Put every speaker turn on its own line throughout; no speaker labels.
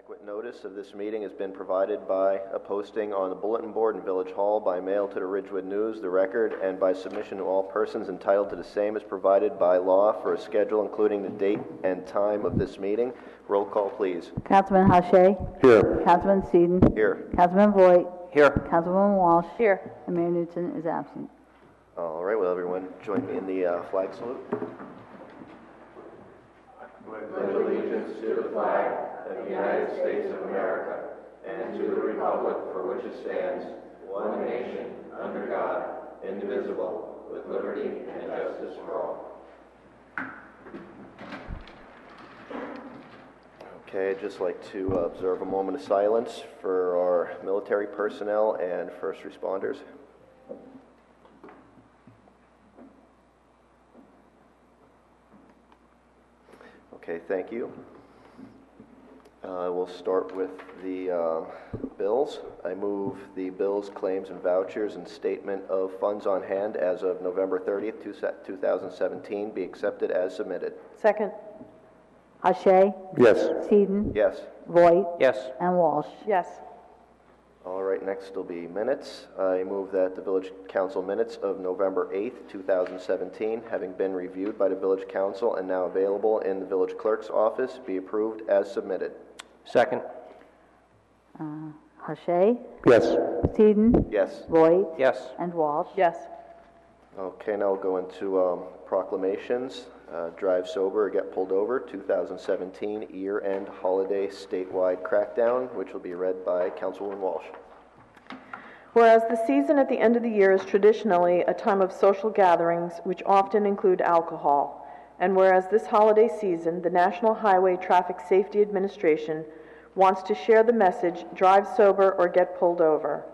Adequate notice of this meeting has been provided by a posting on the bulletin board in Village Hall, by mail to the Ridgewood News, the Record, and by submission to all persons entitled to the same as provided by law for a schedule including the date and time of this meeting. Roll call, please.
Councilman Hache?
Here.
Councilman Seaton?
Here.
Councilman Voigt?
Here.
Councilwoman Walsh?
Here.
And Mayor Newton is absent.
All right, will everyone join me in the flag salute? Pledge allegiance to the flag of the United States of America and to the republic for which it stands, one nation, under God, indivisible, with liberty and justice for all. Okay, I'd just like to observe a moment of silence for our military personnel and first responders. Okay, thank you. We'll start with the bills. I move the bills, claims, and vouchers and statement of funds on hand as of November 30th, 2017 be accepted as submitted.
Second.
Hache?
Yes.
Seaton?
Yes.
Voigt?
Yes.
And Walsh?
Yes.
All right, next will be minutes. I move that the Village Council minutes of November 8th, 2017, having been reviewed by the Village Council and now available in the Village Clerk's office, be approved as submitted.
Second.
Hache?
Yes.
Seaton?
Yes.
Voigt?
Yes.
And Walsh?
Yes.
Okay, now we'll go into proclamations. Drive Sober or Get Pulled Over 2017 year-end holiday statewide crackdown, which will be read by Councilwoman Walsh.
Whereas the season at the end of the year is traditionally a time of social gatherings which often include alcohol, and whereas this holiday season the National Highway Traffic Safety Administration wants to share the message, drive sober or get pulled over,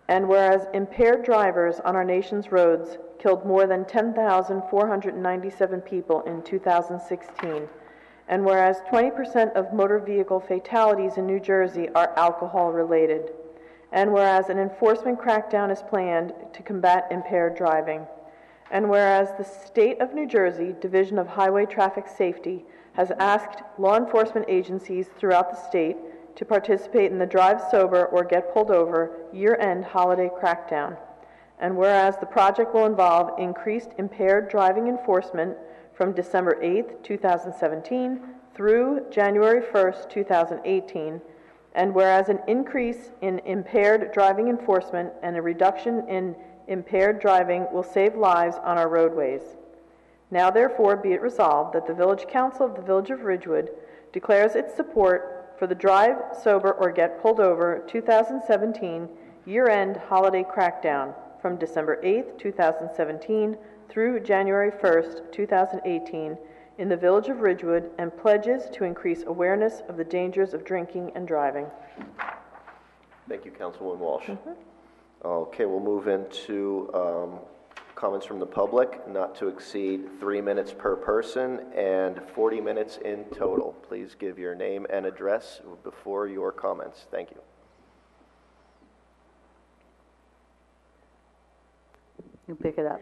and whereas impaired drivers on our nation's roads killed more than 10,497 people in 2016, and whereas 20% of motor vehicle fatalities in New Jersey are alcohol-related, and whereas an enforcement crackdown is planned to combat impaired driving, and whereas the State of New Jersey Division of Highway Traffic Safety has asked law enforcement agencies throughout the state to participate in the Drive Sober or Get Pulled Over year-end holiday crackdown. And whereas the project will involve increased impaired driving enforcement from December 8th, 2017 through January 1st, 2018, and whereas an increase in impaired driving enforcement and a reduction in impaired driving will save lives on our roadways. Now therefore be it resolved that the Village Council of the Village of Ridgewood declares its support for the Drive Sober or Get Pulled Over 2017 year-end holiday crackdown from December 8th, 2017 through January 1st, 2018 in the Village of Ridgewood, and pledges to increase awareness of the dangers of drinking and driving.
Thank you, Councilwoman Walsh. Okay, we'll move into comments from the public, not to exceed 3 minutes per person and 40 minutes in total. Please give your name and address before your comments. Thank you.
You pick it up.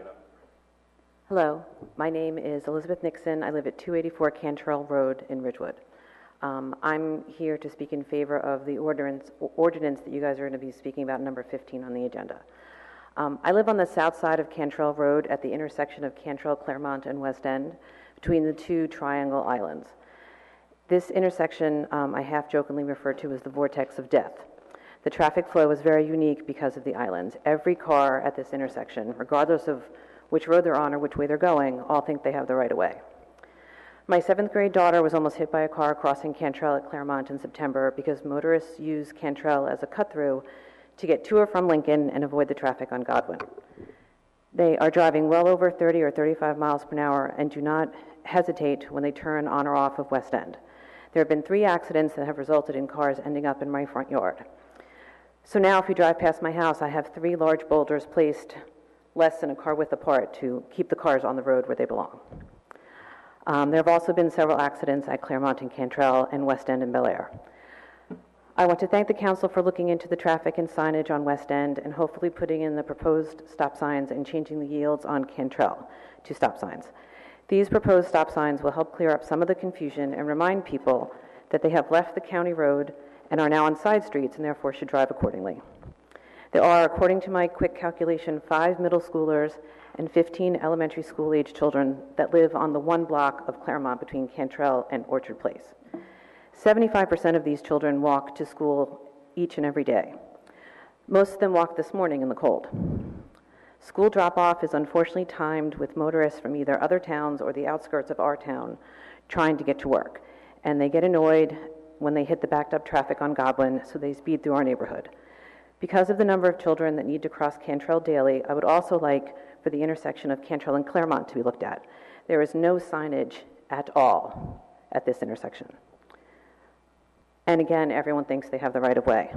Hello, my name is Elizabeth Nixon. I live at 284 Cantrell Road in Ridgewood. I'm here to speak in favor of the ordinance that you guys are going to be speaking about, number 15 on the agenda. I live on the south side of Cantrell Road at the intersection of Cantrell, Claremont, and West End, between the two Triangle Islands. This intersection I half-jokingly refer to as the vortex of death. The traffic flow is very unique because of the islands. Every car at this intersection, regardless of which road they're on or which way they're going, all think they have the right of way. My 7th grade daughter was almost hit by a car crossing Cantrell at Claremont in September because motorists use Cantrell as a cut-through to get to or from Lincoln and avoid the traffic on Godwin. They are driving well over 30 or 35 miles per hour and do not hesitate when they turn on or off of West End. There have been 3 accidents that have resulted in cars ending up in my front yard. So now if you drive past my house, I have 3 large boulders placed less than a car width apart to keep the cars on the road where they belong. There have also been several accidents at Claremont and Cantrell and West End and Bel Air. I want to thank the council for looking into the traffic and signage on West End and hopefully putting in the proposed stop signs and changing the yields on Cantrell to stop signs. These proposed stop signs will help clear up some of the confusion and remind people that they have left the county road and are now on side streets and therefore should drive accordingly. There are, according to my quick calculation, 5 middle schoolers and 15 elementary school-age children that live on the one block of Claremont between Cantrell and Orchard Place. 75% of these children walk to school each and every day. Most of them walked this morning in the cold. School drop-off is unfortunately timed with motorists from either other towns or the outskirts of our town trying to get to work, and they get annoyed when they hit the backed-up traffic on Goblin, so they speed through our neighborhood. Because of the number of children that need to cross Cantrell daily, I would also like for the intersection of Cantrell and Claremont to be looked at. There is no signage at all at this intersection. And again, everyone thinks they have the right of way.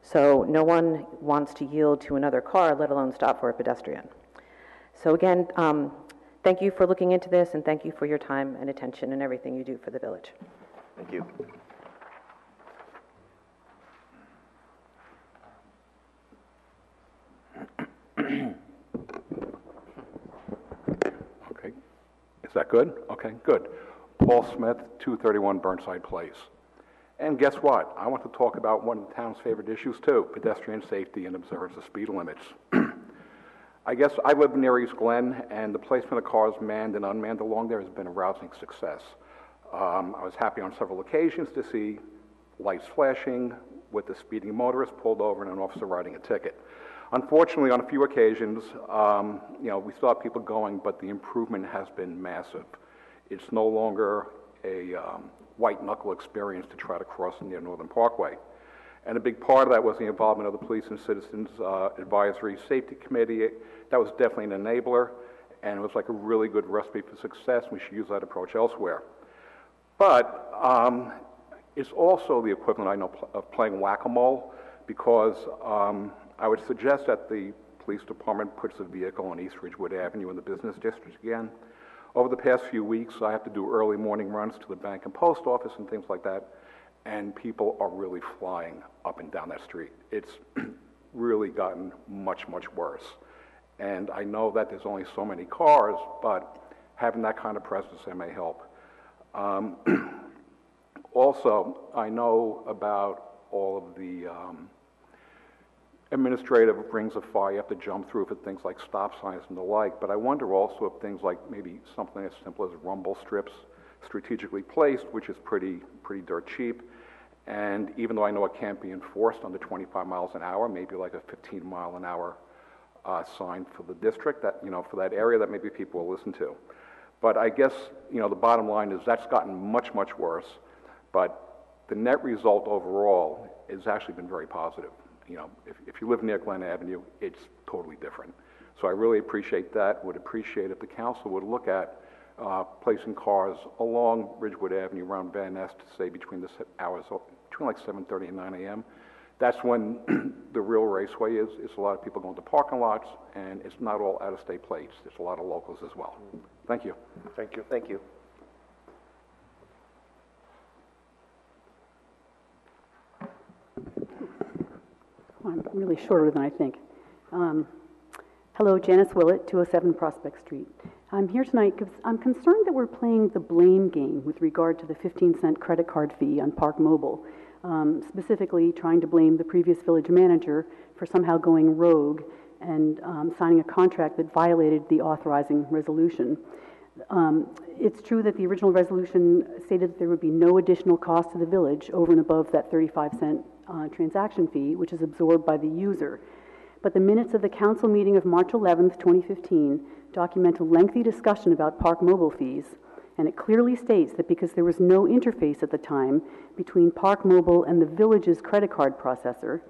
So no one wants to yield to another car, let alone stop for a pedestrian. So again, thank you for looking into this, and thank you for your time and attention and everything you do for the village.
Thank you.
Okay. Is that good? Okay, good. Paul Smith, 231 Burnside Place. And guess what? I want to talk about one of the town's favorite issues too, pedestrian safety and observance of speed limits. I guess I live near East Glen, and the placement of cars manned and unmanned along there has been a rousing success. I was happy on several occasions to see lights flashing with the speeding motorist pulled over and an officer writing a ticket. Unfortunately, on a few occasions, we still have people going, but the improvement has been massive. It's no longer a white-knuckle experience to try to cross near Northern Parkway. And a big part of that was the involvement of the Police and Citizens Advisory Safety Committee. That was definitely an enabler, and it was like a really good recipe for success. We should use that approach elsewhere. But it's also the equivalent, I know, of playing whack-a-mole, because I would suggest that the police department puts a vehicle on East Ridgewood Avenue in the business district again. Over the past few weeks, I have to do early morning runs to the bank and post office and things like that, and people are really flying up and down that street. It's really gotten much, much worse. And I know that there's only so many cars, but having that kind of presence there may help. Also, I know about all of the administrative rings of fire you have to jump through for things like stop signs and the like, but I wonder also if things like maybe something as simple as rumble strips strategically placed, which is pretty dirt cheap, and even though I know it can't be enforced under 25 miles an hour, maybe like a 15 mile an hour sign for the district, that, for that area, that maybe people will listen to. But I guess, the bottom line is that's gotten much, much worse, but the net result overall has actually been very positive. If you live near Glen Avenue, it's totally different. So I really appreciate that. Would appreciate if the council would look at placing cars along Ridgewood Avenue around Van Nest, say between like 7:30 and 9 a.m. That's when the real raceway is. It's a lot of people going to parking lots, and it's not all out-of-state plates. There's a lot of locals as well. Thank you.
Thank you. Thank you.
I'm really shorter than I think. Hello, Janice Willett, 207 Prospect Street. I'm here tonight because I'm concerned that we're playing the blame game with regard to the 15-cent credit card fee on Park Mobile, specifically trying to blame the previous village manager for somehow going rogue and signing a contract that violated the authorizing resolution. It's true that the original resolution stated that there would be no additional cost to the village over and above that 35-cent transaction fee, which is absorbed by the user. But the minutes of the council meeting of March 11th, 2015 document a lengthy discussion about Park Mobile fees, and it clearly states that because there was no interface at the time between Park Mobile and the village's credit card processor,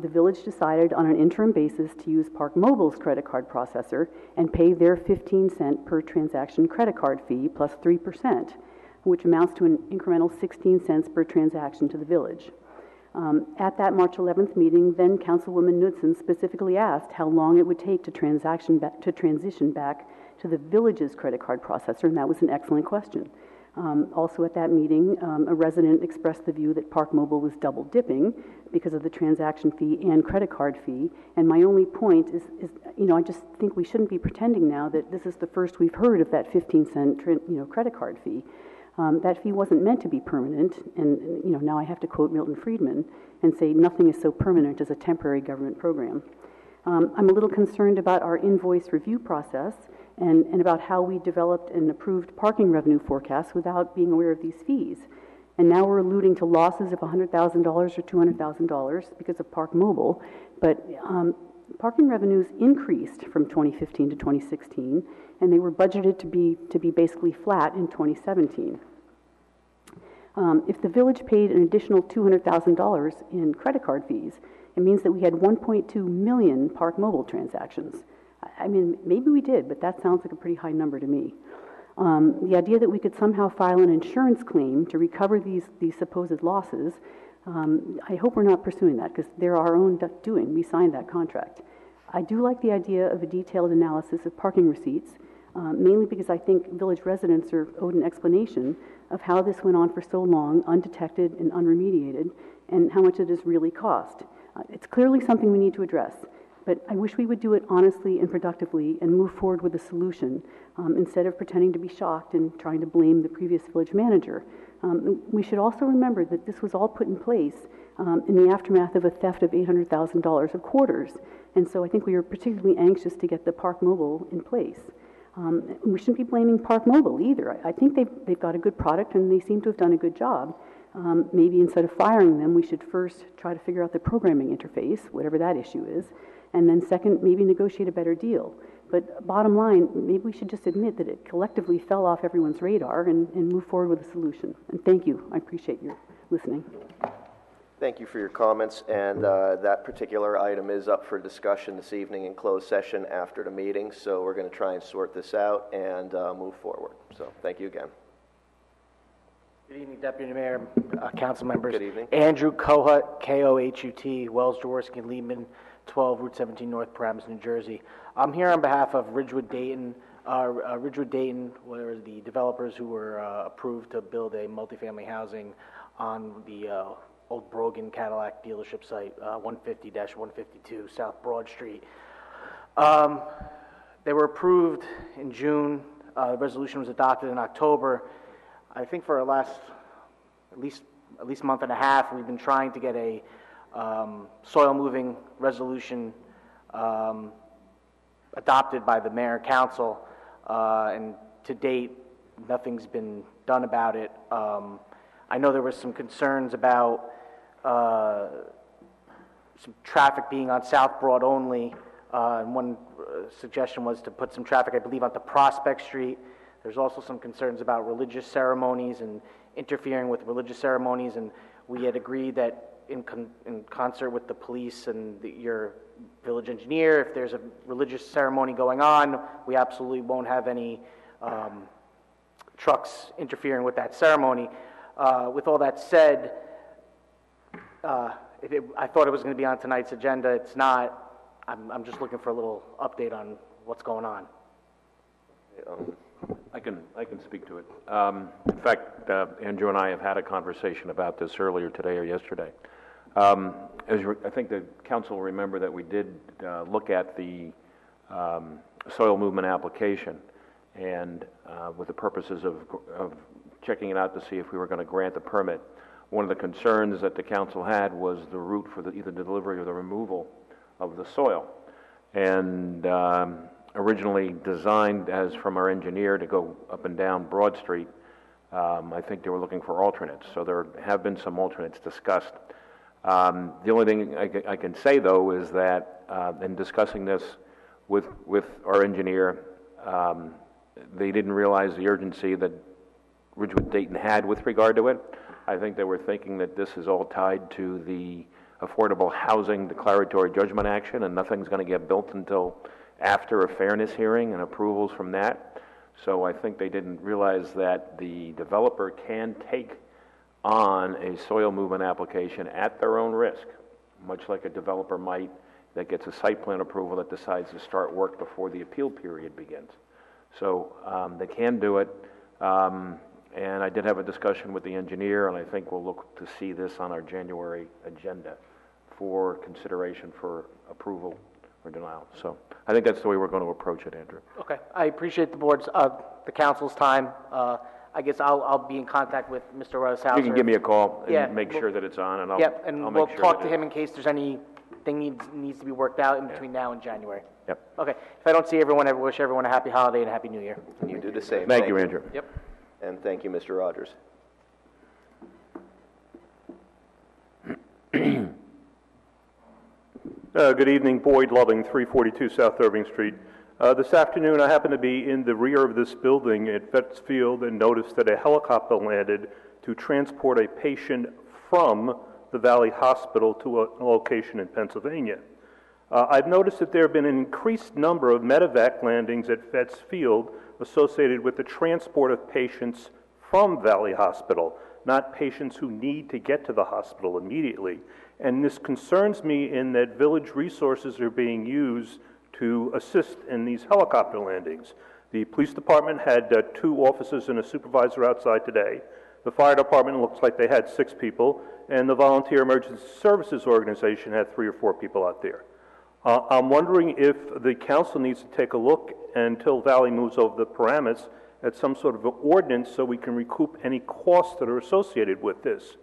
the village decided on an interim basis to use Park Mobile's credit card processor and pay their 15-cent per transaction credit card fee plus 3%, which amounts to an incremental 16 cents per transaction to the village. At that March 11th meeting, then Councilwoman Knudsen specifically asked how long it would take to transition back to the village's credit card processor, and that was an excellent question. Also at that meeting, a resident expressed the view that Park Mobile was double dipping because of the transaction fee and credit card fee. And my only point is I just think we shouldn't be pretending now that this is the first we've heard of that 15-cent, credit card fee. That fee wasn't meant to be permanent, and now I have to quote Milton Friedman and say nothing is so permanent as a temporary government program. I'm a little concerned about our invoice review process and about how we developed and approved parking revenue forecasts without being aware of these fees. And now we're alluding to losses of $100,000 or $200,000 because of Park Mobile, but parking revenues increased from 2015 to 2016, and they were budgeted to be basically flat in 2017. If the village paid an additional $200,000 in credit card fees, it means that we had 1.2 million Park Mobile transactions. I mean, maybe we did, but that sounds like a pretty high number to me. The idea that we could somehow file an insurance claim to recover these supposed losses, I hope we're not pursuing that because they're our own doing. We signed that contract. I do like the idea of a detailed analysis of parking receipts, mainly because I think village residents are owed an explanation of how this went on for so long, undetected and unremediated, and how much it has really cost. It's clearly something we need to address, but I wish we would do it honestly and productively and move forward with a solution instead of pretending to be shocked and trying to blame the previous village manager. We should also remember that this was all put in place in the aftermath of a theft of $800,000 of quarters, and so I think we are particularly anxious to get the Park Mobile in place. We shouldn't be blaming Park Mobile either. I think they've got a good product and they seem to have done a good job. Maybe instead of firing them, we should first try to figure out the programming interface, whatever that issue is, and then second, maybe negotiate a better deal. But bottom line, maybe we should just admit that it collectively fell off everyone's radar and move forward with a solution. And thank you. I appreciate your listening.
Thank you for your comments, and that particular item is up for discussion this evening in closed session after the meeting, so we're going to try and sort this out and move forward. So thank you again.
Good evening, Deputy Mayor, council members.
Good evening.
Andrew Kohut, K-O-H-U-T, Wells, Jaworski, and Lehman, 12 Route 17 North, Paramus, New Jersey. I'm here on behalf of Ridgewood Dayton, where the developers who were approved to build a multifamily housing on the old Brogan Cadillac dealership site, 150-152 South Broad Street. They were approved in June. The resolution was adopted in October. I think for the last at least month and a half, we've been trying to get a soil moving resolution adopted by the mayor and council, and to date, nothing's been done about it. I know there was some concerns about some traffic being on South Broad only, and one suggestion was to put some traffic, I believe, onto Prospect Street. There's also some concerns about religious ceremonies and interfering with religious ceremonies, and we had agreed that in concert with the police and your village engineer, if there's a religious ceremony going on, we absolutely won't have any trucks interfering with that ceremony. With all that said, I thought it was going to be on tonight's agenda. It's not. I'm just looking for a little update on what's going on.
I can speak to it. In fact, Andrew and I have had a conversation about this earlier today or yesterday. I think the council will remember that we did look at the soil movement application, and with the purposes of checking it out to see if we were going to grant the permit. One of the concerns that the council had was the route for either the delivery or the removal of the soil, and originally designed as from our engineer to go up and down Broad Street. I think they were looking for alternates, so there have been some alternates discussed. The only thing I can say, though, is that in discussing this with our engineer, they didn't realize the urgency that Ridgewood Dayton had with regard to it. I think they were thinking that this is all tied to the Affordable Housing Declaratory Judgment Action, and nothing's going to get built until after a fairness hearing and approvals from that. So I think they didn't realize that the developer can take on a soil movement application at their own risk, much like a developer might that gets a site plan approval that decides to start work before the appeal period begins. So they can do it, and I did have a discussion with the engineer, and I think we'll look to see this on our January agenda for consideration for approval or denial. So I think that's the way we're going to approach it, Andrew.
Okay, I appreciate the board's, the council's time. I guess I'll be in contact with Mr. Rosshauser.
You can give me a call
Yeah,
and make sure that it's on, and I'll
Yep, and
I'll
we'll
make sure
talk
that
to
it-
him in case there's anything needs to be worked out in between now and January.
Yep.
Okay, if I don't see everyone, I wish everyone a happy holiday and a happy new year.
And you do the same.
Thank you, Andrew.
Yep.
And thank you, Mr. Rogers.
Good evening, Boyd Loving, 342 South Irving Street. This afternoon, I happened to be in the rear of this building at Vets Field and noticed that a helicopter landed to transport a patient from the Valley Hospital to a location in Pennsylvania. I've noticed that there have been an increased number of medevac landings at Vets Field associated with the transport of patients from Valley Hospital, not patients who need to get to the hospital immediately. And this concerns me in that village resources are being used to assist in these helicopter landings. The police department had 2 officers and a supervisor outside today. The fire department looks like they had 6 people, and the volunteer emergency services organization had 3 or 4 people out there. I'm wondering if the council needs to take a look until Valley moves over the parameters at some sort of an ordinance so we can recoup any costs that are associated with this.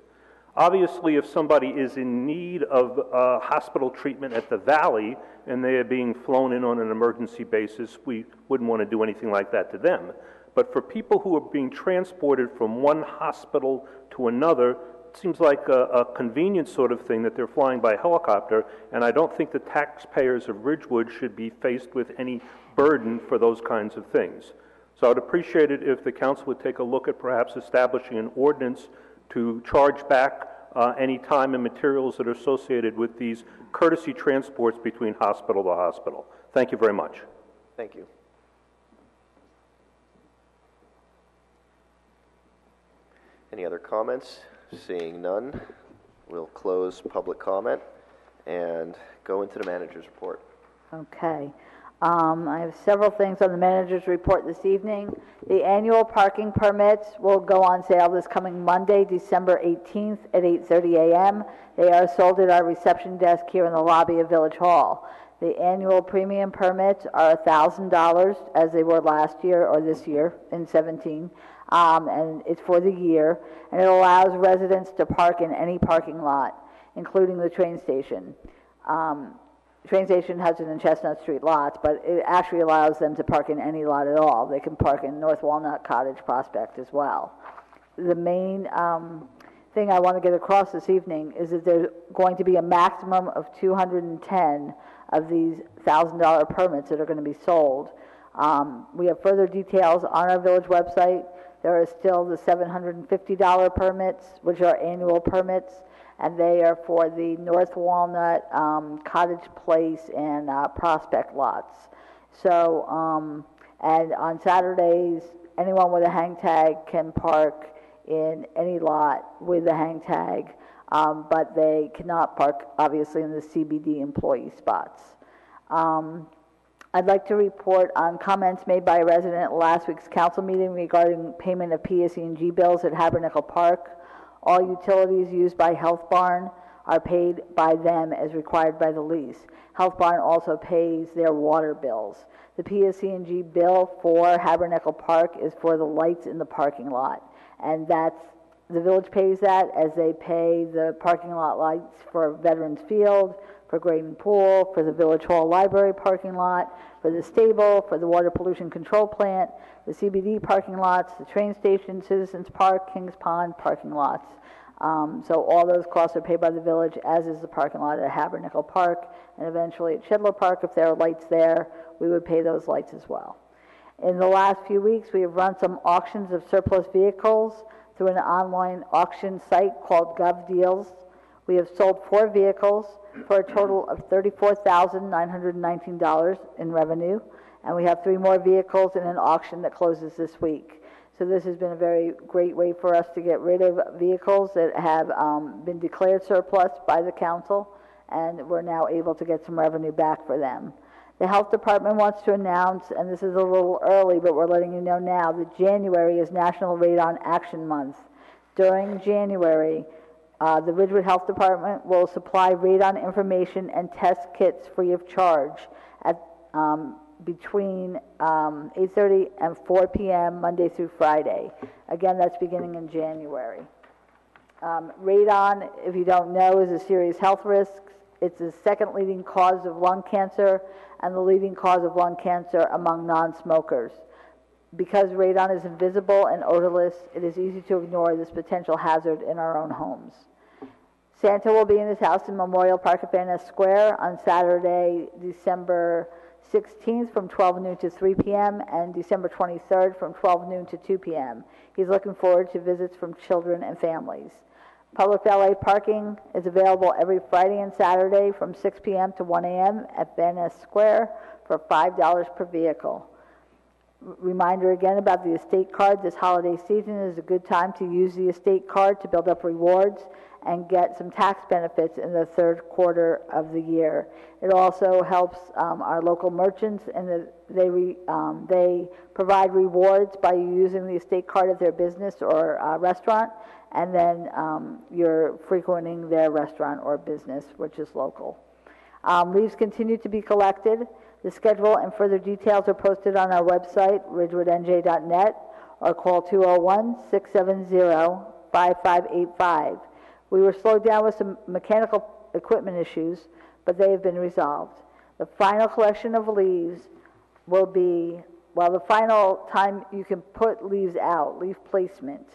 Obviously, if somebody is in need of hospital treatment at the Valley and they are being flown in on an emergency basis, we wouldn't want to do anything like that to them. But for people who are being transported from one hospital to another, it seems like a convenient sort of thing that they're flying by helicopter, and I don't think the taxpayers of Ridgewood should be faced with any burden for those kinds of things. So I'd appreciate it if the council would take a look at perhaps establishing an ordinance to charge back any time and materials that are associated with these courtesy transports between hospital to hospital. Thank you very much.
Thank you. Any other comments? Seeing none, we'll close public comment and go into the manager's report.
Okay. I have several things on the manager's report this evening. The annual parking permits will go on sale this coming Monday, December 18th at 8:30 a.m. They are sold at our reception desk here in the lobby of Village Hall. The annual premium permits are $1,000 as they were last year or this year in 17, and it's for the year, and it allows residents to park in any parking lot, including the train station. Train station, Hudson and Chestnut Street lots, but it actually allows them to park in any lot at all. They can park in North Walnut Cottage Prospect as well. The main thing I want to get across this evening is that there's going to be a maximum of 210 of these $1,000 permits that are going to be sold. We have further details on our village website. There are still the $750 permits, which are annual permits, and they are for the North Walnut, Cottage Place, and Prospect lots. So, and on Saturdays, anyone with a hang tag can park in any lot with a hang tag, but they cannot park, obviously, in the CBD employee spots. I'd like to report on comments made by a resident at last week's council meeting regarding payment of PSE&G bills at Habernickel Park. All utilities used by Health Barn are paid by them as required by the lease. Health Barn also pays their water bills. The PSE&G bill for Habernickel Park is for the lights in the parking lot, and that's the village pays that as they pay the parking lot lights for Veterans Field, for Graydon Pool, for the Village Hall Library parking lot, for the stable, for the water pollution control plant, the CBD parking lots, the train station, Citizens Park, Kings Pond parking lots. So all those costs are paid by the village, as is the parking lot at Habernickel Park, and eventually at Shidler Park, if there are lights there, we would pay those lights as well. In the last few weeks, we have run some auctions of surplus vehicles through an online auction site called GovDeals. We have sold 4 vehicles for a total of $34,919 in revenue, and we have 3 more vehicles in an auction that closes this week. So this has been a very great way for us to get rid of vehicles that have been declared surplus by the council, and we're now able to get some revenue back for them. The health department wants to announce, and this is a little early, but we're letting you know now, that January is National Radon Action Month. During January, the Ridgewood Health Department will supply radon information and test kits free of charge between 8:30 and 4 p.m. Monday through Friday. Again, that's beginning in January. Radon, if you don't know, is a serious health risk. It's the second leading cause of lung cancer and the leading cause of lung cancer among non-smokers. Because radon is invisible and odorless, it is easy to ignore this potential hazard in our own homes. Santa will be in his house in Memorial Park at Van Ness Square on Saturday, December 16th from 12 noon to 3 p.m. and December 23rd from 12 noon to 2 p.m. He's looking forward to visits from children and families. Public valet parking is available every Friday and Saturday from 6 p.m. to 1 a.m. at Van Ness Square for $5 per vehicle. Reminder again about the estate card. This holiday season is a good time to use the estate card to build up rewards and get some tax benefits in the third quarter of the year. It also helps our local merchants, and they provide rewards by using the estate card at their business or restaurant, and then you're frequenting their restaurant or business, which is local. Leaves continue to be collected. The schedule and further details are posted on our website, ridgewoodnj.net, or call 201-670-5585. We were slowed down with some mechanical equipment issues, but they have been resolved. The final collection of leaves will be, well, the final time you can put leaves out, leaf placement,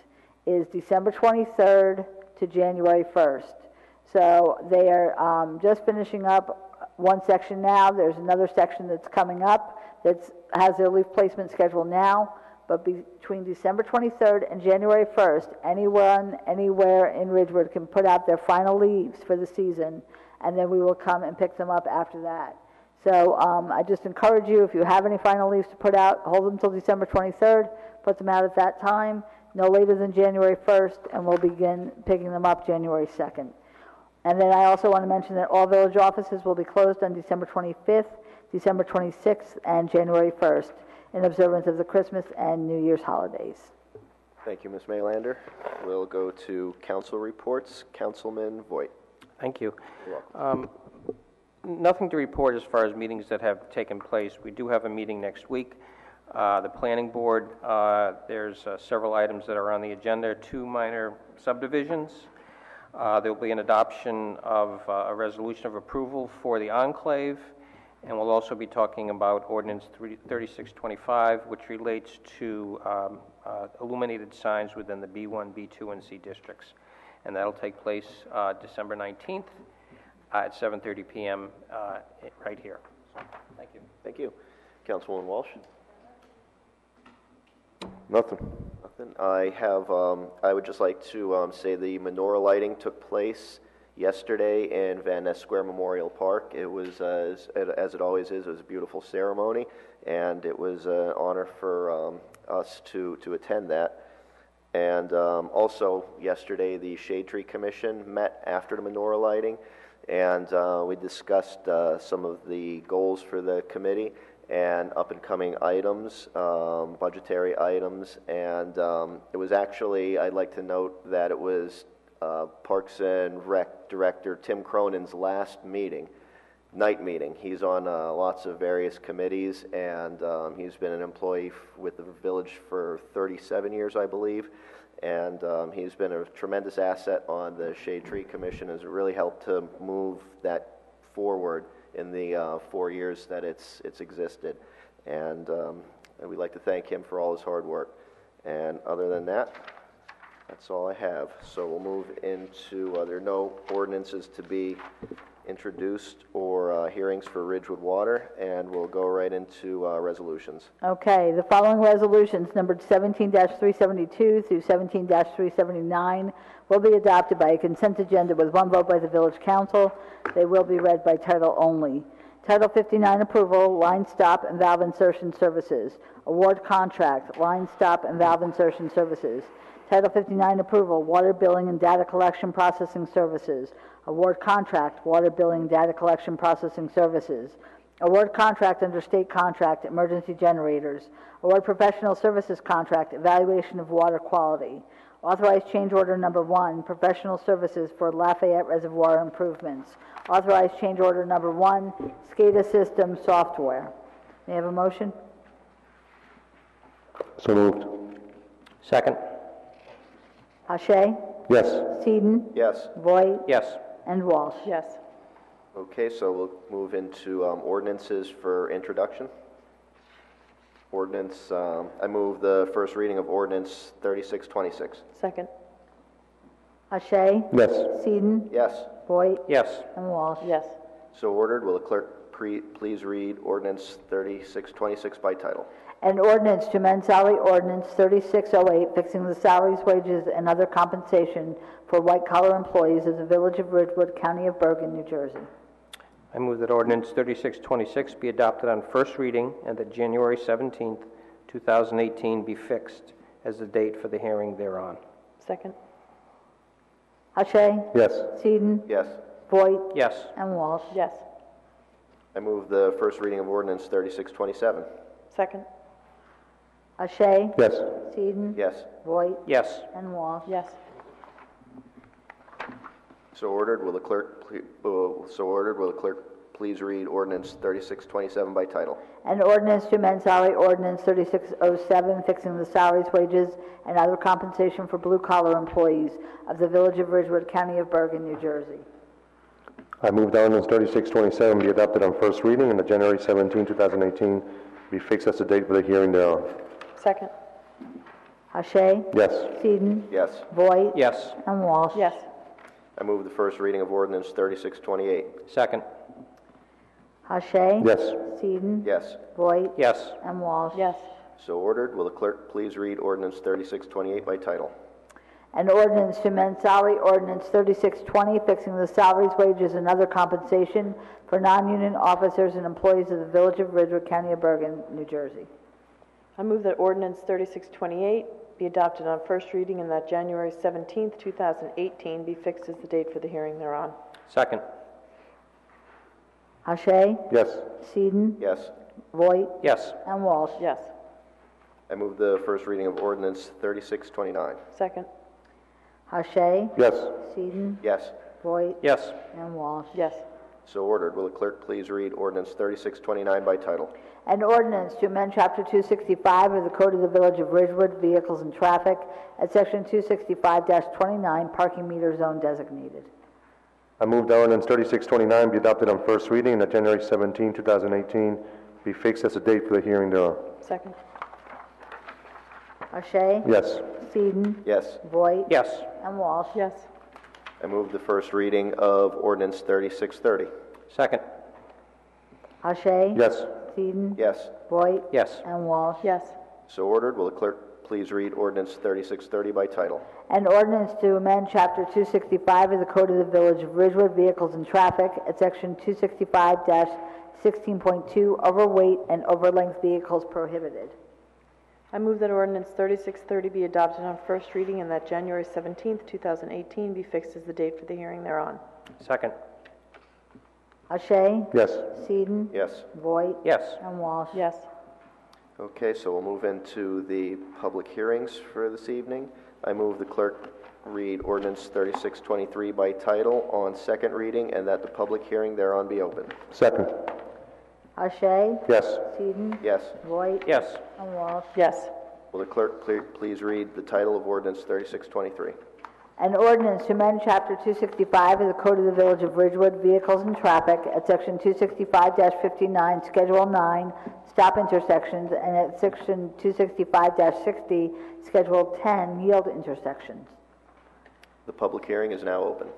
is December 23rd to January 1st. So they are just finishing up one section now. There's another section that's coming up that has their leaf placement schedule now. But between December 23rd and January 1st, anyone, anywhere in Ridgewood can put out their final leaves for the season, and then we will come and pick them up after that. So I just encourage you, if you have any final leaves to put out, hold them until December 23rd, put them out at that time, no later than January 1st, and we'll begin picking them up January 2nd. And then I also want to mention that all village offices will be closed on December 25th, December 26th, and January 1st in observance of the Christmas and New Year's holidays.
Thank you, Ms. Maylander. We'll go to council reports. Councilman Voigt.
Thank you.
You're welcome.
Nothing to report as far as meetings that have taken place. We do have a meeting next week. The planning board, there's several items that are on the agenda, 2 minor subdivisions. There will be an adoption of a resolution of approval for the enclave, and we'll also be talking about Ordinance 3625, which relates to illuminated signs within the B1, B2, and C districts. And that'll take place December 19th at 7:30 p.m. Right here. So, thank you.
Thank you. Councilwoman Walsh.
Nothing.
I would just like to say the menorah lighting took place yesterday in Van Ness Square Memorial Park. It was, as it always is, it was a beautiful ceremony, and it was an honor for us to attend that. And also yesterday, the Shade Tree Commission met after the menorah lighting, and we discussed some of the goals for the committee and up-and-coming items, budgetary items, and it was actually, I'd like to note that it was Parks and Rec Director Tim Cronin's last night meeting. He's on lots of various committees, and he's been an employee with the village for 37 years, I believe, and he's been a tremendous asset on the Shade Tree Commission, has really helped to move that forward in the 4 years that it's existed, and we'd like to thank him for all his hard work. And other than that, that's all I have. So we'll move into, there are no ordinances to be introduced or hearings for Ridgewood Water, and we'll go right into resolutions.
Okay, the following resolutions, numbered 17-372 through 17-379, will be adopted by a consent agenda with one vote by the Village Council. They will be read by title only. Title 59 approval, line stop and valve insertion services. Award contract, line stop and valve insertion services. Title 59 approval, water billing and data collection processing services. Award contract, water billing, data collection processing services. Award contract under state contract, emergency generators. Award professional services contract, evaluation of water quality. Authorized change order number 1, professional services for Lafayette Reservoir improvements. Authorized change order number 1, SCADA system software. May I have a motion?
So moved.
Second.
Ashe,
Yes.
Sedin,
Yes.
Voight,
Yes.
and Walsh.
Yes.
Okay, so we'll move into ordinances for introduction. Ordinance, I move the first reading of ordinance 3626.
Second.
Ashe,
Yes.
Sedin,
Yes.
Voight,
Yes.
and Walsh.
Yes.
So ordered. Will the clerk please read ordinance 3626 by title?
An ordinance to amend salary ordinance 3608, fixing the salaries, wages, and other compensation for white-collar employees of the Village of Ridgewood, County of Bergen, New Jersey.
I move that ordinance 3626 be adopted on first reading and that January 17th, 2018 be fixed as the date for the hearing thereon.
Second.
Ashe,
Yes.
Sedin,
Yes.
Voight,
Yes.
and Walsh.
Yes.
I move the first reading of ordinance 3627.
Second.
Ashe,
Yes.
Sedin,
Yes.
Voight,
Yes.
and Walsh.
Yes.
So ordered. Will the clerk please read ordinance 3627 by title?
An ordinance to amend salary ordinance 3607, fixing the salaries, wages, and other compensation for blue-collar employees of the Village of Ridgewood, County of Bergen, New Jersey.
I move that ordinance 3627 be adopted on first reading and that January 17, 2018 be fixed as the date for the hearing thereon.
Second.
Ashe,
Yes.
Sedin,
Yes.
Voight,
Yes.
and Walsh.
Yes.
I move the first reading of ordinance 3628.
Second.
Ashe,
Yes.
Sedin,
Yes.
Voight,
Yes.
and Walsh.
Yes.
So ordered. Will the clerk please read ordinance 3628 by title?
An ordinance to amend salary ordinance 3620, fixing the salaries, wages, and other compensation for non-union officers and employees of the Village of Ridgewood, County of Bergen, New Jersey.
I move that ordinance 3628 be adopted on first reading and that January 17th, 2018 be fixed as the date for the hearing thereon.
Second.
Ashe,
Yes.
Sedin,
Yes.
Voight,
Yes.
and Walsh.
Yes.
I move the first reading of ordinance 3629.
Second.
Ashe,
Yes.
Sedin,
Yes.
Voight,
Yes.
and Walsh.
Yes.
So ordered. Will the clerk please read ordinance 3629 by title?
An ordinance to amend Chapter 265 of the Code of the Village of Ridgewood, Vehicles and Traffic, at Section 265-29, Parking Meter Zone Designated.
I move that ordinance 3629 be adopted on first reading and that January 17, 2018 be fixed as the date for the hearing thereon.
Second.
Ashe,
Yes.
Sedin,
Yes.
Voight,
Yes.
and Walsh.
Yes.
I move the first reading of ordinance 3630.
Second.
Ashe,
Yes.
Sedin,
Yes.
Voight,
Yes.
and Walsh.
Yes.
So ordered. Will the clerk please read ordinance 3630 by title?
An ordinance to amend Chapter 265 of the Code of the Village of Ridgewood, Vehicles and Traffic, at Section 265-16.2, overweight and overlength vehicles prohibited.
I move that ordinance 3630 be adopted on first reading and that January 17th, 2018 be fixed as the date for the hearing thereon.
Second.
Ashe,
Yes.
Sedin,
Yes.
Voight,
Yes.
and Walsh.
Yes.
Okay, so we'll move into the public hearings for this evening. I move the clerk read ordinance 3623 by title on second reading and that the public hearing thereon be open.
Second.
Ashe,
Yes.
Sedin,
Yes.
Voight,
Yes.
and Walsh.
Yes.
Will the clerk please read the title of ordinance 3623?
An ordinance to amend Chapter 265 of the Code of the Village of Ridgewood, Vehicles and Traffic, at Section 265-59, Schedule 9, Stop Intersections, and at Section 265-60, Schedule 10, Yield Intersections.
The public hearing is now open.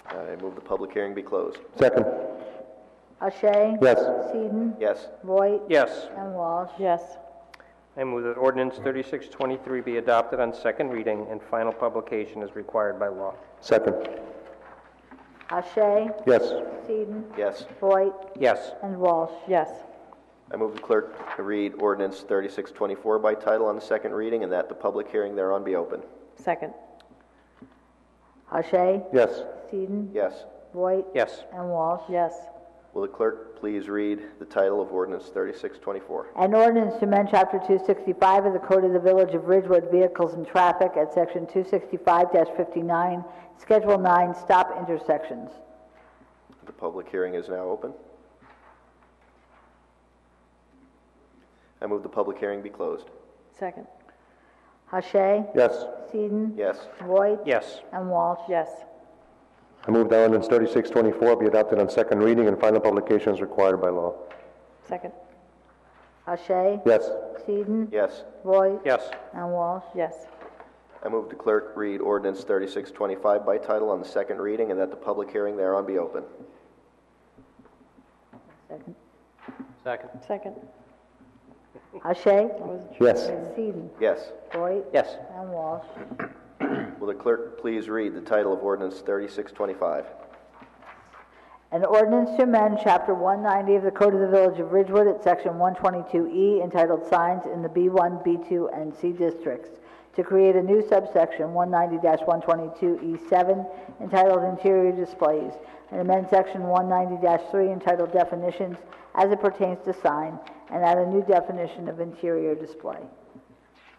I move the public hearing be closed.
Second.
Ashe,
Yes.
Sedin,
Yes.
Voight,
Yes.
and Walsh.
Yes.
I move that ordinance 3623 be adopted on second reading and final publication as required by law.
Second.
Ashe,
Yes.
Sedin,
Yes.
Voight,
Yes.
and Walsh.
Yes.
I move the clerk read ordinance 3624 by title on the second reading and that the public hearing thereon be open.
Second.
Ashe,
Yes.
Sedin,
Yes.
Voight,
Yes.
and Walsh.
Yes.
Will the clerk please read the title of ordinance 3624?
An ordinance to amend Chapter 265 of the Code of the Village of Ridgewood, Vehicles and Traffic, at Section 265-59, Schedule 9, Stop Intersections.
The public hearing is now open. I move the public hearing be closed.
Second.
Hache?
Yes.
Eden?
Yes.
Voigt?
Yes.
And Walsh?
Yes.
I move that ordinance 3624 be adopted on second reading and final publication is required by law.
Second.
Hache?
Yes.
Eden?
Yes.
Voigt?
Yes.
And Walsh?
Yes.
I move the clerk read ordinance 3625 by title on the second reading and that the public hearing thereon be open.
Second.
Second.
Second.
Hache?
Yes.
Eden?
Yes.
Voigt?
Yes.
And Walsh?
Will the clerk please read the title of ordinance 3625?
An ordinance to amend Chapter 190 of the Code of the Village of Ridgewood at Section 122E entitled Signs in the B1, B2, and C districts to create a new subsection 190-122E7 entitled Interior Displays and amend Section 190-3 entitled Definitions as it pertains to sign and add a new definition of interior display.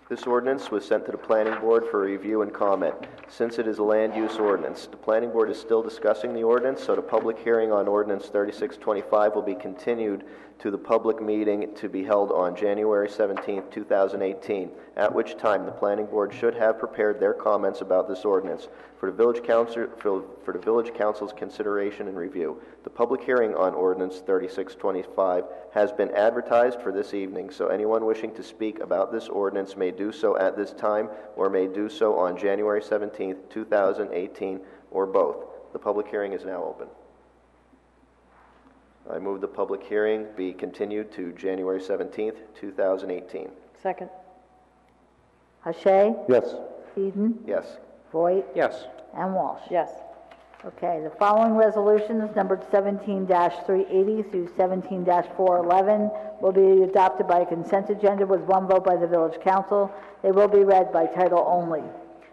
This ordinance was sent to the planning board for review and comment. Since it is a land use ordinance, the planning board is still discussing the ordinance, so the public hearing on ordinance 3625 will be continued to the public meeting to be held on January 17, 2018, at which time the planning board should have prepared their comments about this ordinance for the village council's consideration and review. The public hearing on ordinance 3625 has been advertised for this evening, so anyone wishing to speak about this ordinance may do so at this time or may do so on January 17, 2018, or both. The public hearing is now open. I move the public hearing be continued to January 17th, 2018.
Second.
Hache?
Yes.
Eden?
Yes.
Voigt?
Yes.
And Walsh?
Yes.
Okay, the following resolutions, numbered 17-380 through 17-411, will be adopted by a consent agenda with one vote by the Village Council. They will be read by title only.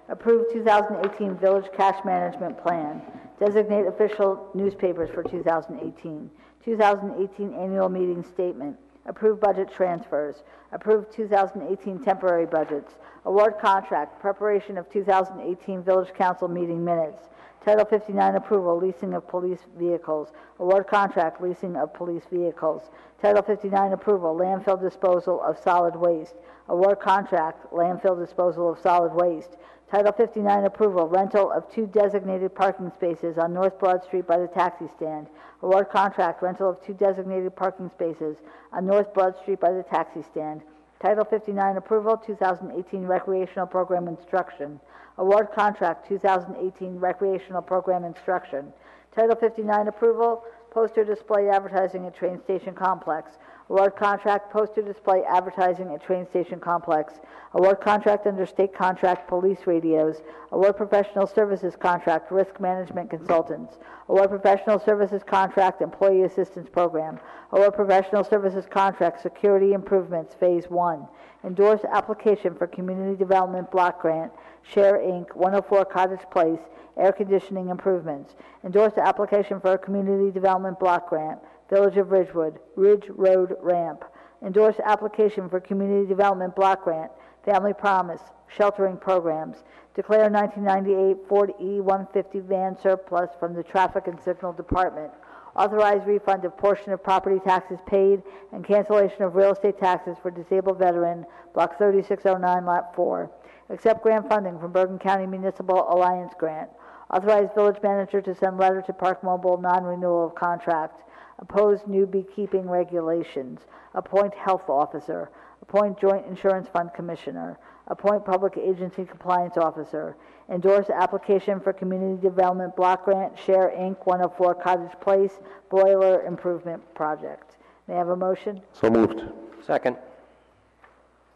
Approve 2018 Village Cash Management Plan. Designate official newspapers for 2018. 2018 Annual Meeting Statement. Approve budget transfers. Approve 2018 temporary budgets. Award contract. Preparation of 2018 Village Council meeting minutes. Title 59 approval, leasing of police vehicles. Award contract, leasing of police vehicles. Title 59 approval, landfill disposal of solid waste. Award contract, landfill disposal of solid waste. Title 59 approval, rental of 2 designated parking spaces on North Broad Street by the taxi stand. Award contract, rental of 2 designated parking spaces on North Broad Street by the taxi stand. Title 59 approval, 2018 recreational program instruction. Award contract, 2018 recreational program instruction. Title 59 approval, poster display advertising at train station complex. Award contract, poster display advertising at train station complex. Award contract under state contract police radios. Award professional services contract risk management consultants. Award professional services contract employee assistance program. Award professional services contract security improvements phase 1. Endorse application for community development block grant. Share Inc., 104 Cottage Place, air conditioning improvements. Endorse application for a community development block grant. Village of Ridgewood, Ridge Road Ramp. Endorse application for community development block grant. Family Promise, sheltering programs. Declare 1998 Ford E-150 van surplus from the Traffic and Signal Department. Authorize refund of portion of property taxes paid and cancellation of real estate taxes for disabled veteran, Block 3609, Lot 4. Accept grant funding from Bergen County Municipal Alliance Grant. Authorize village manager to send letter to Park Mobile non-renewal of contract. Oppose new beekeeping regulations. Appoint health officer. Appoint joint insurance fund commissioner. Appoint public agency compliance officer. Endorse application for community development block grant, Share Inc., 104 Cottage Place, boiler improvement project. May I have a motion?
So moved.
Second.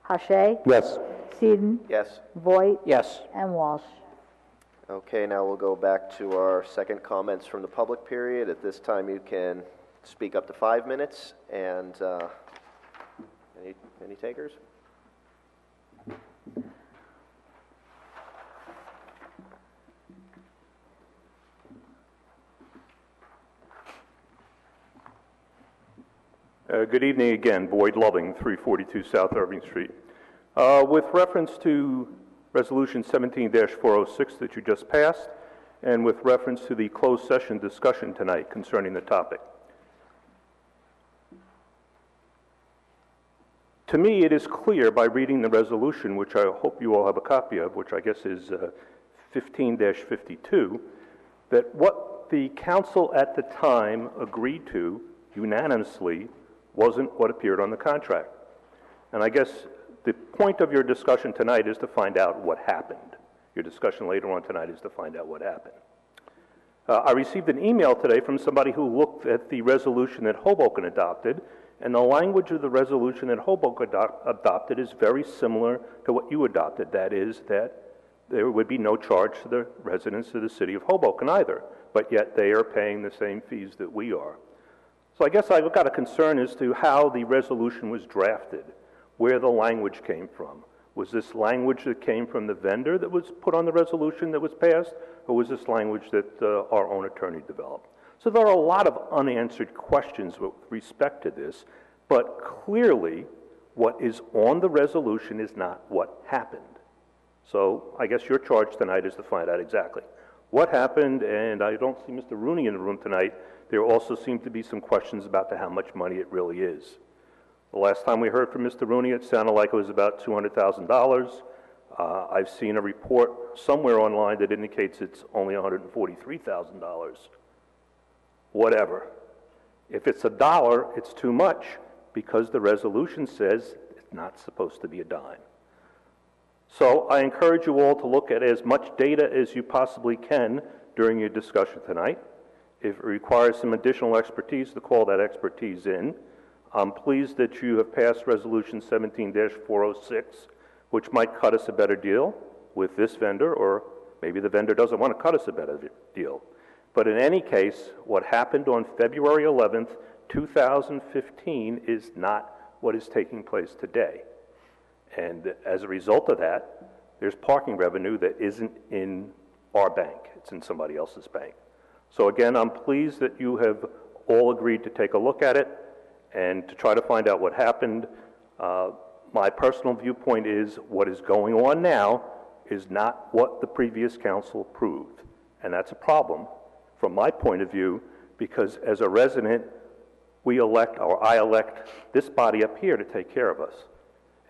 Hache?
Yes.
Eden?
Yes.
Voigt?
Yes.
And Walsh?
Okay, now we'll go back to our second comments from the public period. At this time, you can speak up to 5 minutes. And any takers?
Good evening again, Boyd Loving, 342 South Irving Street. With reference to Resolution 17-406 that you just passed, and with reference to the closed session discussion tonight concerning the topic. To me, it is clear by reading the resolution, which I hope you all have a copy of, which I guess is 15-52, that what the council at the time agreed to unanimously wasn't what appeared on the contract. And I guess the point of your discussion tonight is to find out what happened. Your discussion later on tonight is to find out what happened. I received an email today from somebody who looked at the resolution that Hoboken adopted, and the language of the resolution that Hoboken adopted is very similar to what you adopted. That is, that there would be no charge to the residents of the city of Hoboken either, but yet they are paying the same fees that we are. So I guess I've got a concern as to how the resolution was drafted, where the language came from. Was this language that came from the vendor that was put on the resolution that was passed, or was this language that our own attorney developed? So there are a lot of unanswered questions with respect to this, but clearly what is on the resolution is not what happened. So I guess your charge tonight is to find out exactly what happened, and I don't see Mr. Rooney in the room tonight. There also seem to be some questions about how much money it really is. The last time we heard from Mr. Rooney, it sounded like it was about $200,000. I've seen a report somewhere online that indicates it's only $143,000. Whatever. If it's a dollar, it's too much because the resolution says it's not supposed to be a dime. So I encourage you all to look at as much data as you possibly can during your discussion tonight. If it requires some additional expertise, to call that expertise in. I'm pleased that you have passed Resolution 17-406, which might cut us a better deal with this vendor, or maybe the vendor doesn't want to cut us a better deal. But in any case, what happened on February 11th, 2015 is not what is taking place today. And as a result of that, there's parking revenue that isn't in our bank. It's in somebody else's bank. So again, I'm pleased that you have all agreed to take a look at it and to try to find out what happened. My personal viewpoint is what is going on now is not what the previous council approved. And that's a problem from my point of view, because as a resident, we elect, or I elect this body up here to take care of us.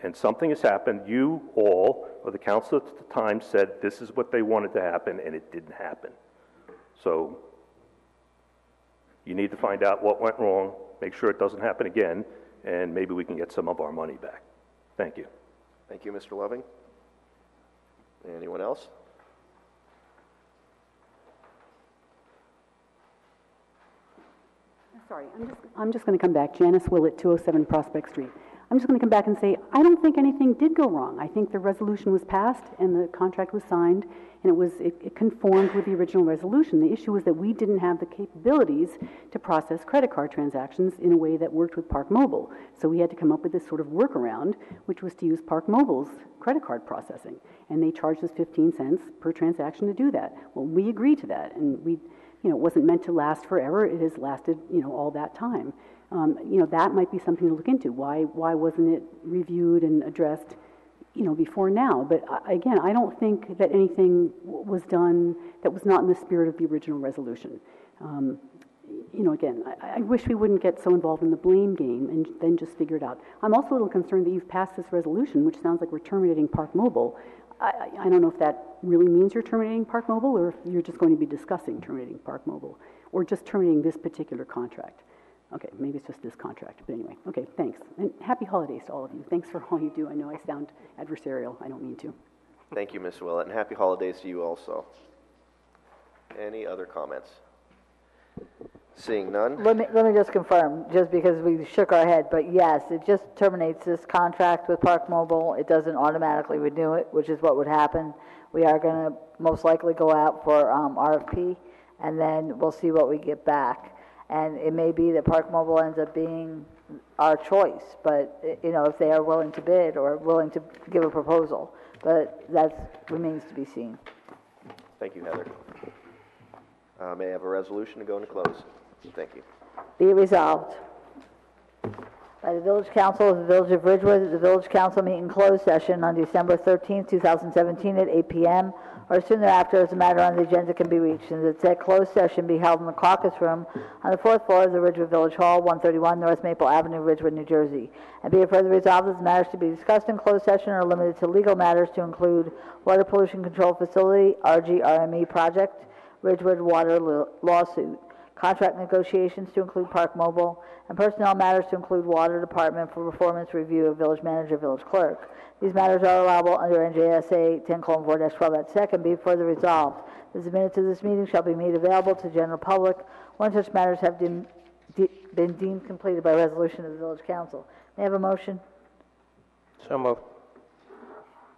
And something has happened. You all, or the council at the time, said this is what they wanted to happen, and it didn't happen. So you need to find out what went wrong, make sure it doesn't happen again, and maybe we can get some of our money back. Thank you.
Thank you, Mr. Loving. Anyone else?
Sorry, I'm just going to come back. Janice Willett, 207 Prospect Street. I'm just going to come back and say, I don't think anything did go wrong. I think the resolution was passed and the contract was signed, and it conformed with the original resolution. The issue was that we didn't have the capabilities to process credit card transactions in a way that worked with Park Mobile. So we had to come up with this sort of workaround, which was to use Park Mobile's credit card processing. And they charged us 15 cents per transaction to do that. Well, we agreed to that, and it wasn't meant to last forever. It has lasted, all that time. That might be something to look into. Why wasn't it reviewed and addressed, before now? But again, I don't think that anything was done that was not in the spirit of the original resolution. Again, I wish we wouldn't get so involved in the blame game and then just figure it out. I'm also a little concerned that you've passed this resolution, which sounds like we're terminating Park Mobile. I don't know if that really means you're terminating Park Mobile, or if you're just going to be discussing terminating Park Mobile, or just terminating this particular contract. Okay, maybe it's just this contract, but anyway. Okay, thanks. And happy holidays to all of you. Thanks for all you do. I know I sound adversarial. I don't mean to.
Thank you, Ms. Willett, and happy holidays to you also. Any other comments? Seeing none?
Let me just confirm, just because we shook our head, but yes, it just terminates this contract with Park Mobile. It doesn't automatically renew it, which is what would happen. We are going to most likely go out for RFP, and then we'll see what we get back. And it may be that Park Mobile ends up being our choice, but, if they are willing to bid or willing to give a proposal. But that remains to be seen.
Thank you, Heather. May I have a resolution to go into close? Thank you.
Be it resolved by the Village Council of the Village of Ridgewood, the Village Council meet in closed session on December 13th, 2017 at 8 p.m. or as soon thereafter as the matter on the agenda can be reached, and that said closed session be held in the caucus room on the fourth floor of the Ridgewood Village Hall, 131 North Maple Avenue, Ridgewood, New Jersey. And be it further resolved that the matters to be discussed in closed session are limited to legal matters to include Water Pollution Control Facility, RGRME project, Ridgewood water lawsuit, contract negotiations to include Park Mobile, and personnel matters to include Water Department for performance review of village manager, village clerk. These matters are allowable under NJSA 10:4-12 at second. Be further resolved. The minutes of this meeting shall be made available to the general public when such matters have been deemed completed by resolution of the village council. May I have a motion?
So moved.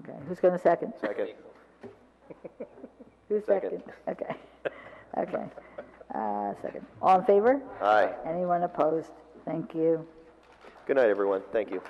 Okay, who's going to second?
Second.
Who's
Second.
Okay. Okay. Second. All in favor?
Aye.
Anyone opposed? Thank you.
Good night, everyone. Thank you.